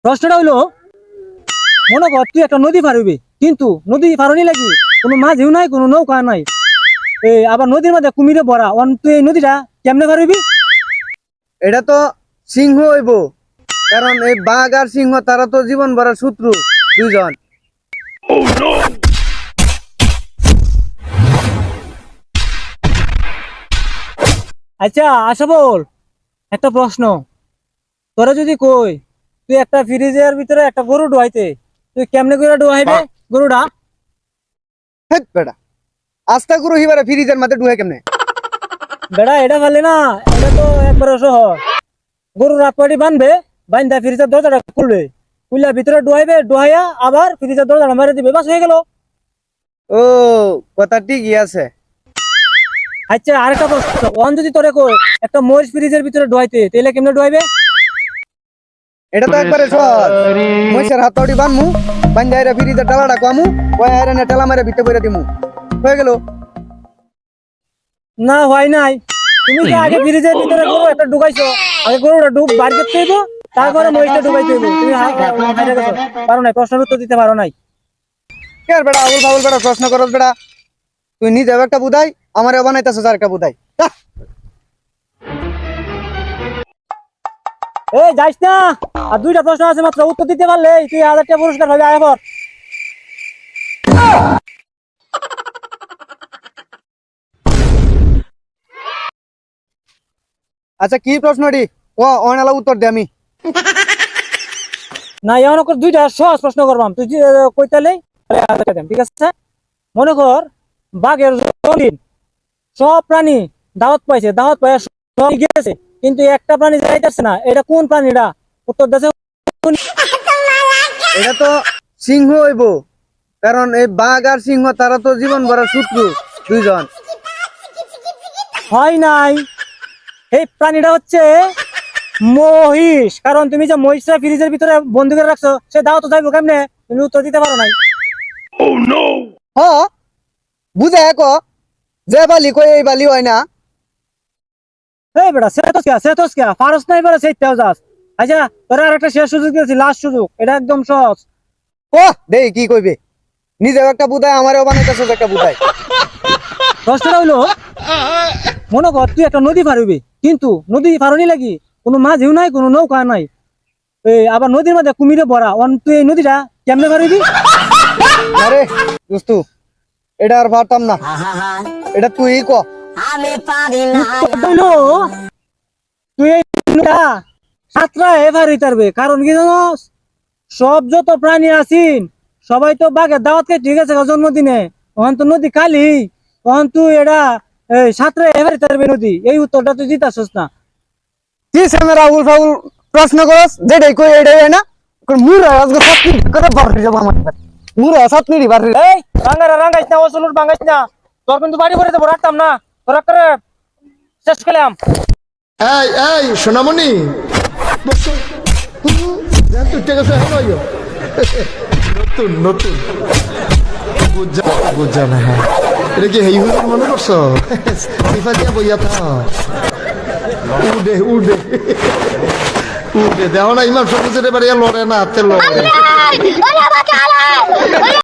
প্রশ্নটা হইলো, মনে কর তুই একটা নদী পার হইবি, কিন্তু নদী পারনি লাগি কোনো মাঝিও নাই, কোনো নৌকা নাই, আবার নদীর মধ্যে কুমিরে ভরা, তুই এই নদীটা কেমনে পার হইবি? এটা তো সিংহ হইব, কারণ এই বাঘ আর সিংহ তারা তো জীবন ভরা শত্রু দুইজন। আচ্ছা আশা বল, একটা প্রশ্ন তোরা যদি কই তুই একটা ফ্রিজের ভিতরে একটা গরু ডুয়াইতে, তুই কেমনে করে ডুয়াইবে গরুটা? হেট বেটা, আস্তা গুরু হিবারে ফ্রিজের মধ্যে ডুহে কেমনে? বেড়া এটা পারলে না, এটা তো একবারে সহজ। গরু রাত পাটি বানবে, বান্ধা ফ্রিজের দরজাটা খুলবে, খুললে ভিতরে ডুয়াইবে, ডুয়াইয়া আবার ফ্রিজের দরজাটা মেরে দিবে, বাস হয়ে গেল। ও, কথা ঠিকই আছে। আচ্ছা আরেকটা প্রশ্ন, যদি তোরে কই একটা মরিচ ফ্রিজের ভিতরে ডুয়াইতে, তাহলে কেমনে ডুয়াইবে? এটা তো একবারে সহজ। মহিষের হাতড়ি বানমু, বান্ধা এরা ফ্রিজের ডালাটা কামু, ওই আয়রনে টেলা মারে ভিতরে করে দিমু, হয়ে গেল। না হয় নাই, তুমি যে আগে ফ্রিজের ভিতরে গরু একটা ঢুকাইছো, আগে গরুটা বার করতে হইব, তারপরে মরিচটা ঢুকাইতে হইব। তুমি হাইরা গেছো, পারো নাই, প্রশ্নের উত্তর দিতে পারো নাই। কে আর বেটা আবুল ফাবুল বেটা প্রশ্ন করস বেটা? তুই নিজেও একটা বুধাই, আমারে বানাইতেছস আর একটা বুধাই। এই যাইস না, আর দুইটা প্রশ্ন আছে মাত্র, উত্তর দিতে পারলে তুই 1000 টাকা পুরস্কার পাবি। আয় পর। আচ্ছা কি প্রশ্নটি ও অনালা উত্তর দে আমি। না এমন করে দুইটা সহজ প্রশ্ন করবাম, তুই কইতালে 1000 টাকা দেন, ঠিক আছে? মনে কর বাঘের জন্মদিন, সব প্রাণী দাওয়াত পাইছে, দাওয়াত পাইয়া সব গেছে, কিন্তু একটা প্রাণী যাইতেছে না, এটা কোন প্রাণীটা? উত্তর দেশে এটা তো সিংহ হইব, কারণ এই বাঘ আর সিংহ তারা তো জীবন ভরা শত্রু দুইজন। হয় নাই, এই প্রাণীটা হচ্ছে মহিষ, কারণ তুমি যে মহিষটা ফ্রিজের ভিতরে বন্দি করে রাখছো, সে দাওয়াত যাইবো কেমনে? তুমি উত্তর দিতে পারো নাই। হ, বুঝে এক যে বালি কই এই বালি হয় না। এই বেটা সেতস কে ফারস নাই বেটা, সেইটাও যাস। আচ্ছা তোরা আর একটা শেষ সুযোগ দিয়েছি, লাস্ট সুযোগ, এটা একদম সহজ। ও দেই কি কইবে, নিজেও একটা বুধাই, আমারও বানাইতেছস একটা বুধাই। প্রশ্নটা হইলো, মনে কর তুই একটা নদী পার হইবি, কিন্তু নদী পারনি লাগি কোনো মাঝিও নাই, কোনো নৌকা নাই, আবার নদীর মধ্যে কুমিরে ভরা, তুই এই নদীটা কেমনে পার হইবি? আরে দোস্তু, এটা আর পারতাম না, এটা তুই ক। হইলো তুই এই নদীটা সাঁতরায় পার হইতে পারবে, কারণ কি জানোস, সব যত প্রাণী আছিন সবাই তো বাঘের দাওয়াত খেয়ে ঠিক আছে জন্মদিনে, তখন তো নদী খালি, তখন তুই এটা সাঁতরায় পার হইতে পারবে নদী। এই উত্তরটা তুই দিতাছস না। কি সামনে আবুল ফাবুল প্রশ্ন করস, যেটাই কই এটাই হয় না। মুরা আজকে সাতনি করে বার হয়ে যাব আমার, মুরা সাতনি বার হয়ে। এই রাঙ্গাইস না, ওসলুর ভাঙ্গাইস না, তোর কিন্তু বাড়ি ভরে দেবো, রাখতাম না, তোরা করে শেষ করলাম। এই এই সোনামণি, নতুন নতুন বুঝা না, হ্যাঁ এটা কি হেই হুজুর মনে করছো? সিফা দিয়া বইয়া থা, উডে উডে উডে দেহ না, ইমাম সবুজের বাড়ি লড়ে না, হাতে লড়ে।